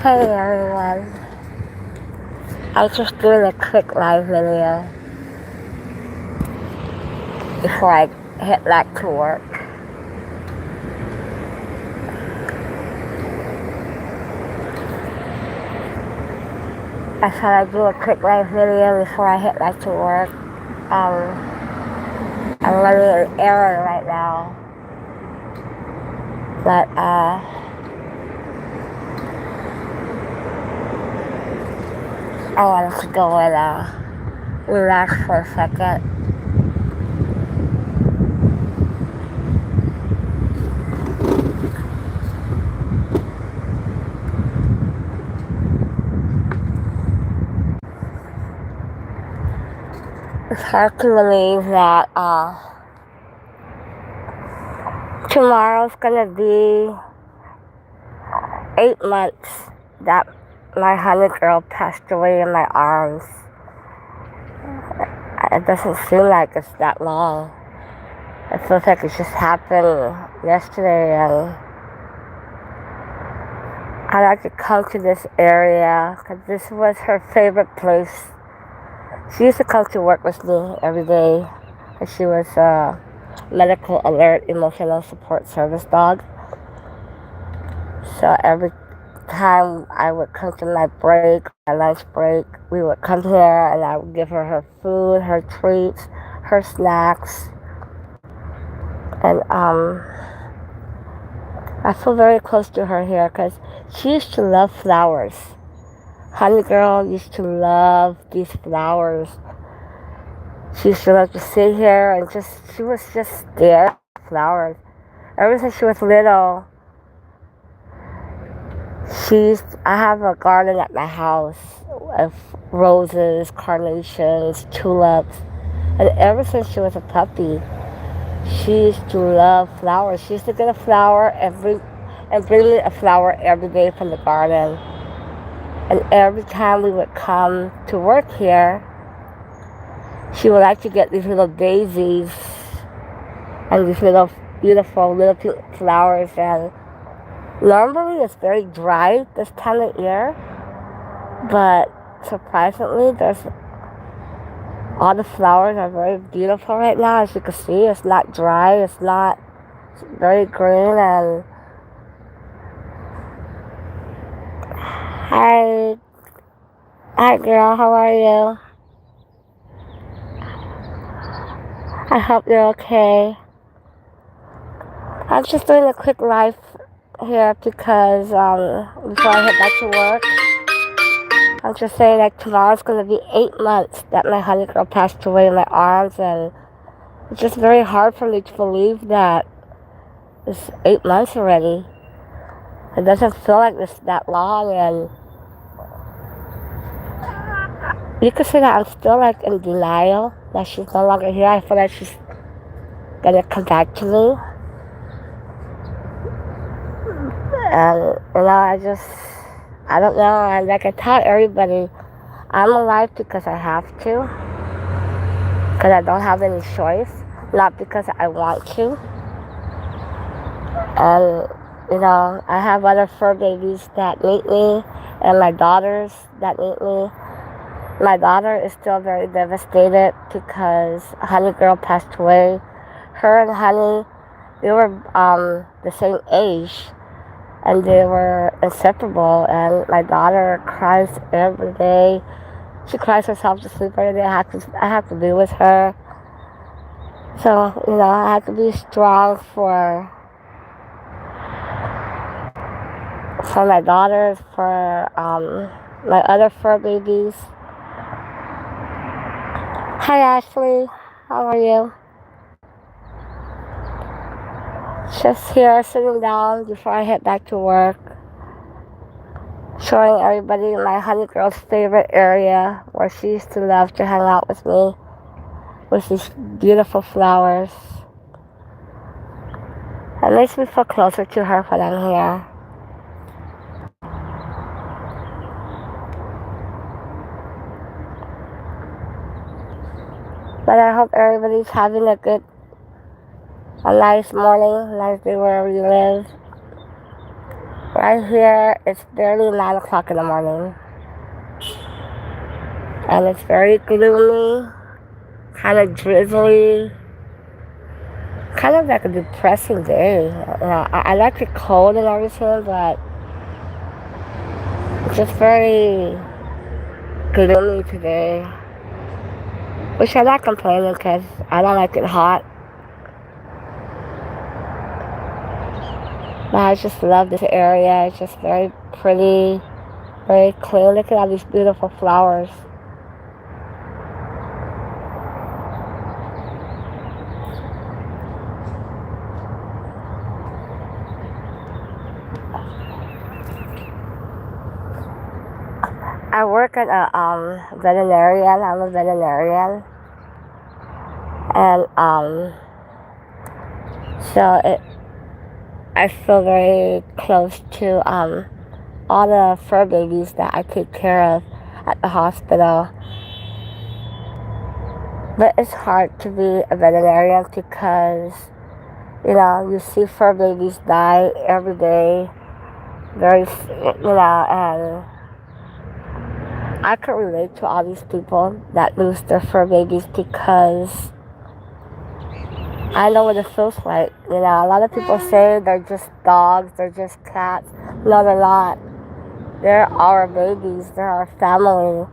Hey everyone, I was just doing a quick live video before I head back to work. I thought I'd do a quick live video before I head back to work. I'm running an errand right now, but I wanted to go and relax for a second. It's hard to believe that tomorrow's gonna be 8 months that my honey girl passed away in my arms. It doesn't seem like it's that long. It feels like it just happened yesterday, and I like to come to this area because this was her favorite place. She used to come to work with me every day, and she was a medical alert emotional support service dog. So every time I would come to my break, my lunch break, we would come here and I would give her her food, her treats, her snacks. And I feel very close to her here because she used to love flowers. Honey girl used to love these flowers. She used to love to sit here and she was just there at flowers. Ever since she was little, I have a garden at my house of roses, carnations, tulips. And ever since she was a puppy, she used to love flowers. She used to get a flower and bring me a flower every day from the garden. And every time we would come to work here, she would like to get these little daisies and these little beautiful little flowers. And normally it's very dry this time of year, but surprisingly, all the flowers are very beautiful right now. As you can see, it's not dry, it's very green. And hi girl, how are you? I hope you're okay. I'm just doing a quick live here because before I head back to work, I'm just saying that tomorrow's going to be 8 months that my honey girl passed away in my arms, and it's just very hard for me to believe that it's 8 months already. It doesn't feel like it's that long, and you could say that I'm still like in denial that she's no longer here. I feel like she's gonna come back to me. And I don't know. And like I tell everybody, I'm alive because I have to. Because I don't have any choice. Not because I want to. And, I have other fur babies that need me. And my daughters that need me. My daughter is still very devastated because Honey Girl passed away. Her and Honey, they were the same age, and they were inseparable. And my daughter cries every day. She cries herself to sleep every day. I have to be with her. So I have to be strong for my daughters, for my other fur babies. Hi Ashley, how are you? Just here sitting down before I head back to work, showing everybody my honey girl's favorite area where she used to love to hang out with me with these beautiful flowers. It makes me feel closer to her when I'm here. But I hope everybody's having a nice morning, nice day wherever you live. Right here, it's barely 9 o'clock in the morning, and it's very gloomy, kind of drizzly, kind of like a depressing day. I like it cold and everything, but it's just very gloomy today. Which I'm not complaining because I don't like it hot. But I just love this area. It's just very pretty, very clean. Look at all these beautiful flowers. I work at a veterinarian. I'm a veterinarian, and I feel very close to all the fur babies that I take care of at the hospital. But it's hard to be a veterinarian because you see fur babies die every day. And I can relate to all these people that lose their fur babies because I know what it feels like. A lot of people say they're just dogs, they're just cats. No, they're not. They're our babies, they're our family.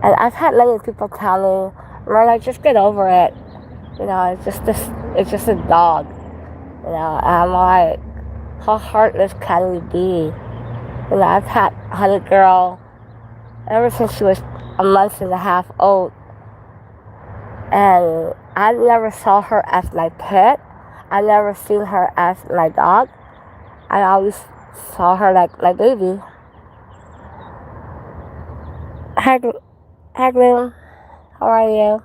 And I've had many people tell me, Myrna, just get over it. It's just a dog. And I'm like, how heartless can we be? I've had Honey Girl ever since she was a month and a half old. And I never saw her as my pet. I never seen her as my dog. I always saw her like my baby. Hi, Gloom. How are you?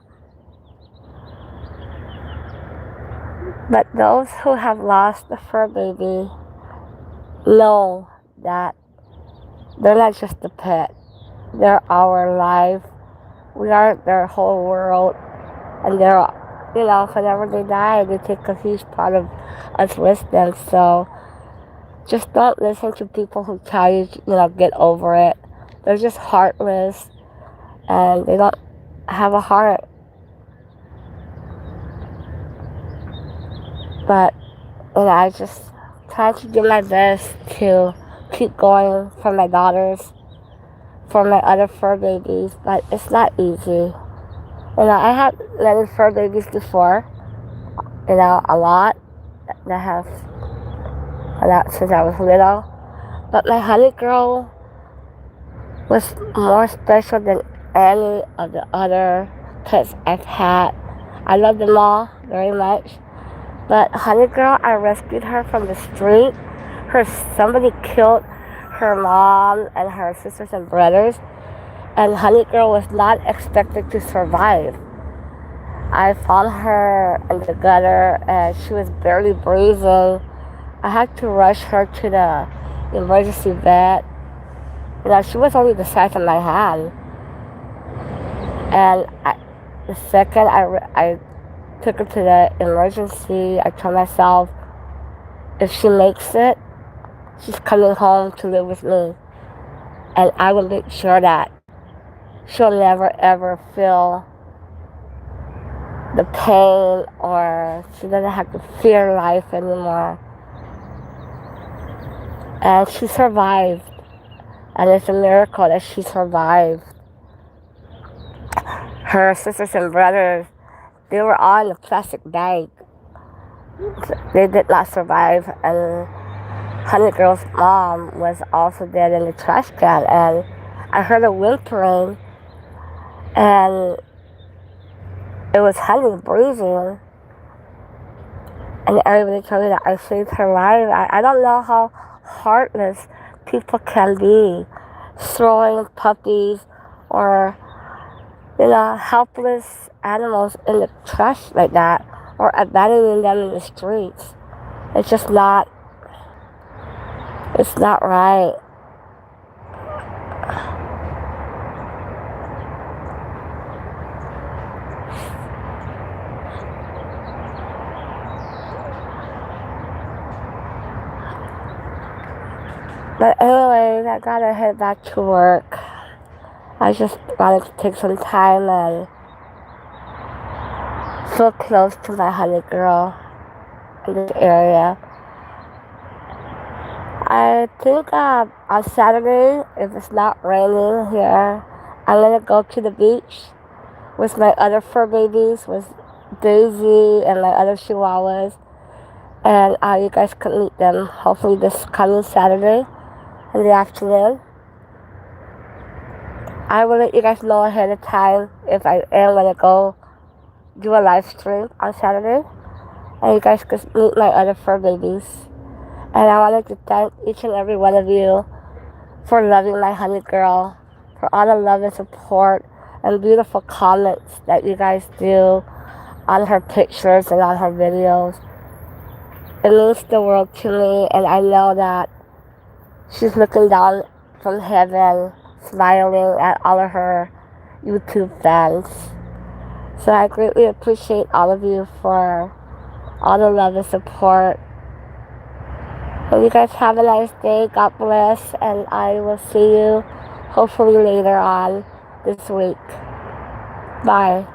But those who have lost a fur baby know that they're not just a pet. They're our life. We are their whole world. And whenever they die, they take a huge part of us with them. So just don't listen to people who tell you, get over it. They're just heartless, and they don't have a heart. But I just try to do my best to keep going for my daughters, for my other fur babies, but it's not easy. I had many fur babies before, a lot that have since I was little. But my Honey Girl was more special than any of the other pets I've had. I love them all very much. But Honey Girl, I rescued her from the street. Somebody killed her mom and her sisters and brothers. And Honey Girl was not expected to survive. I found her in the gutter and she was barely breathing. I had to rush her to the emergency vet. She was only the size of my hand. And the second I took her to the emergency, I told myself, if she makes it, she's coming home to live with me. And I will make sure that she'll never ever feel the pain, or she doesn't have to fear life anymore. And she survived. And it's a miracle that she survived. Her sisters and brothers, they were all in a plastic bag. They did not survive. And Honey Girl's mom was also dead in the trash can. And I heard her whimpering, and it was Honey breathing. And everybody told me that I saved her life. I don't know how heartless people can be, throwing puppies or helpless animals in the trash like that, or abandoning them in the streets. It's just not. It's not right. But anyways, I gotta head back to work. I just wanted to take some time and feel close to my honey girl in this area. I think on Saturday, if it's not raining here, I'm gonna go to the beach with my other fur babies, with Daisy and my other chihuahuas, and you guys can meet them hopefully this coming Saturday in the afternoon. I will let you guys know ahead of time if I am gonna go do a live stream on Saturday, and you guys can meet my other fur babies. And I wanted to thank each and every one of you for loving my honey girl, for all the love and support and beautiful comments that you guys do on her pictures and on her videos. It means the world to me, and I know that she's looking down from heaven, smiling at all of her YouTube fans. So I greatly appreciate all of you for all the love and support. And you guys have a nice day. God bless, and I will see you hopefully later on this week. Bye.